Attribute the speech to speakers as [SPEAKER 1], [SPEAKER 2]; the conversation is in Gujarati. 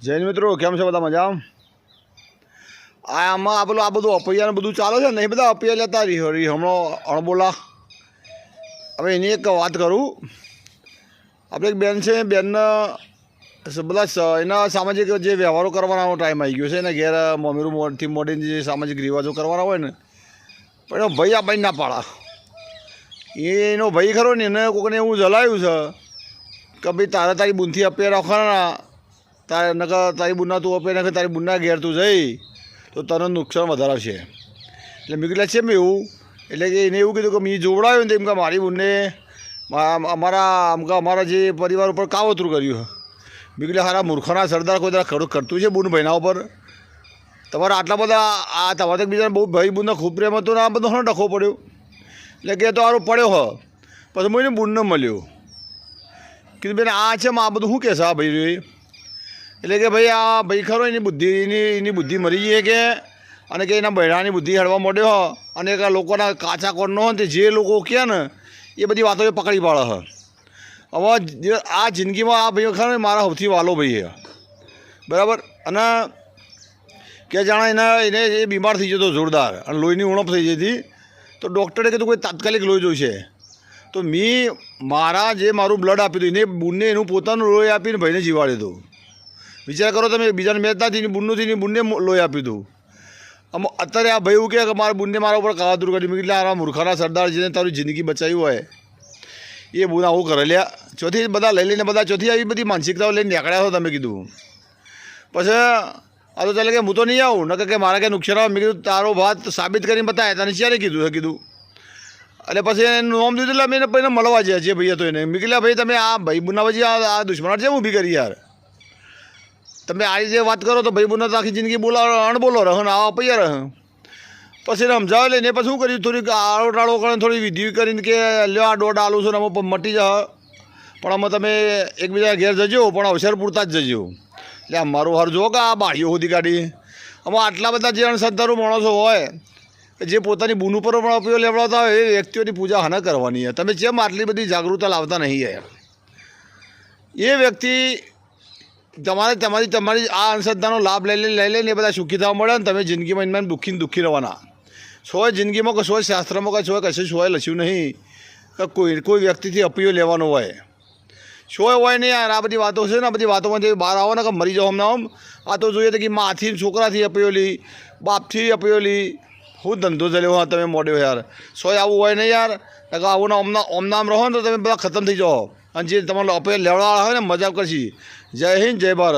[SPEAKER 1] જૈન મિત્રો કેમ છે બધા મજા? આમાં આ બધું અપૈયાને બધું ચાલે છે ને, એ બધા અપૈયા લેતા રહી હમણાં અણબોલા. હવે એની એક વાત કરું. આપણે એક બેન છે, બેનને બધા એના સામાજિક જે વ્યવહારો કરવાનો ટાઈમ આવી ગયો છે. એને ઘેર મમ્મીથી મોડીને જે સામાજિક રિવાજો કરવાના હોય ને, પણ એનો ભાઈ આ ભાઈ ના પાડા. એનો ભાઈ ખરો ને, એને કોઈને એવું જલાયું છે કે ભાઈ તારે તારી બુનથી અપૈયા રાખવાના, તારે નકર તારી બુનના તું અપે નકર તારી બુનના ઘેર તું જઈ તો તને નુકસાન વધારે છે. એટલે મેં કીધું છે મેં એવું, એટલે કે એને એવું કીધું કે મેં જોવડાવ્યું ને તો એમ કે મારી બુનને અમારા જે પરિવાર ઉપર કાવતરું કર્યું. મેં કીધું હારા મૂર્ખોના સરદાર કોઈ તારા ખરું કરતું છે બુન ભાઈના ઉપર? તમારા આટલા બધા આ તમારે તો બીજાને બહુ ભાઈ બુનને ખૂબ પ્રેમ હતો ને આ બધો ઘણો ડખો પડ્યો. એટલે કે તો સારું પડ્યો હ. પછી હું એને બુનને મળ્યો, કીધું બેન આ છે આ બધું શું કહેશે આ ભાઈ? એટલે કે ભાઈ આ ભાઈ ખરો એની બુદ્ધિ મરી ગઈ કે, અને કે એના બહેરાની બુદ્ધિ હળવા માંડ્યો હ. અને કે લોકોના કાચા કોરનો હોય ને જે લોકો કહે ને એ બધી વાતો એ પકડી પાડે હ. હવે આ જિંદગીમાં આ ભાઈ ખરો મારા સૌથી વાલો ભાઈ છે, બરાબર. અને કે જાણે એને એ બીમાર થઈ જતો જોરદાર, અને લોહીની ઉણપ થઈ જતી. તો ડૉક્ટરે કીધું કોઈ તાત્કાલિક લોહી જોઈશે. તો મેં મારું બ્લડ આપી દઉં, એને બુનને એનું પોતાનું લોહી આપીને ભાઈને જીવાડી દઉં. વિચાર કરો તમે, બીજાને મેચ ના થઈને બુનને લોહી આપી દઉં. આમ અત્યારે આ ભાઈ એવું કહે કે મારા બુનને મારા ઉપર કાવતરું કરી. મેં એટલે આ મૂર્ખાના સરદાર જેને તારી જિંદગી બચાવી હોય એ બુન આવું કરે લ્યા. ચોથી બધા લઈ લઈને બધા ચોથી આવી બધી માનસિકતાઓ લઈને નીકળ્યા છો તમે કીધું. પછી આ તો ચાલે કે હું તો નહીં આવું, ન કે મારા કંઈ નુકસાન આવે. મેં કીધું તારો વાત સાબિત કરીને બતાવે તને ક્યારે કીધું. એટલે પછી એનું નામ દીધું. એટલે મેં પહેલાં મળવા જાય જે ભાઈ હતો એને. મેં કીધું ભાઈ તમે આ ભાઈ બુના પછી આ દુશ્મનાટ છે ઊભી કરી યાર. તમે આ જે વાત કરો તો ભાઈ બુના તો આખી જિંદગી અણબોલો રહે ને આવા પૈયા રહે. પછી એને સમજાવે લઈને પછી શું કર્યું, થોડીક આળો ટાળો કરીને થોડી વિધિ કરીને કે લ્યો આ દોઢ આલું છું ને અમે મટી જાય. પણ આમાં તમે એકબીજા ઘેર જજો, પણ અવસર પૂરતા જ જજો. એટલે આ મારું હાર જુઓ કે આ બાળીઓ સુધી કાઢી. આમાં આટલા બધા જે અણસદ્ધારું માણસો હોય જે પોતાની બૂન ઉપર પણ ઉપયોગ લેવડાવતા હોય એ વ્યક્તિઓની પૂજા હને કરવાની. તમે જેમ આટલી બધી જાગૃતતા લાવતા નહીં યાર. એ વ્યક્તિ તમારી આ અંધશ્રદ્ધાનો લાભ લઈ લઈને એ બધા સુખી થવા મળે ને તમે જિંદગીમાં એમાં દુઃખી રહેવાના. સોય જિંદગીમાં કે સોય શાસ્ત્રમાં કે સોય કશે સોય લખ્યું નહીં કે કોઈ વ્યક્તિથી અપીઓ લેવાનો હોય. સોય હોય નહીં યાર. આ બધી વાતો છે ને, આ બધી વાતોમાંથી બહાર આવો ને કે મરી જાઓ હમણાં. આ તો જોઈએ કે માથી છોકરાથી અપીઓલી, બાપથી અપીઓલી, હું ધંધો ચાલ્યો હા તમે મોડ્યો યાર. સોય આવું હોય નહીં યાર. આવું ને ઓમનામ રહો ને તો તમે બધા ખતમ થઈ જાઓ. અને જે તમારે અપીલ લેવડાવાળા હોય ને મજાક કરશી. જય હિન્દ, જય ભારત.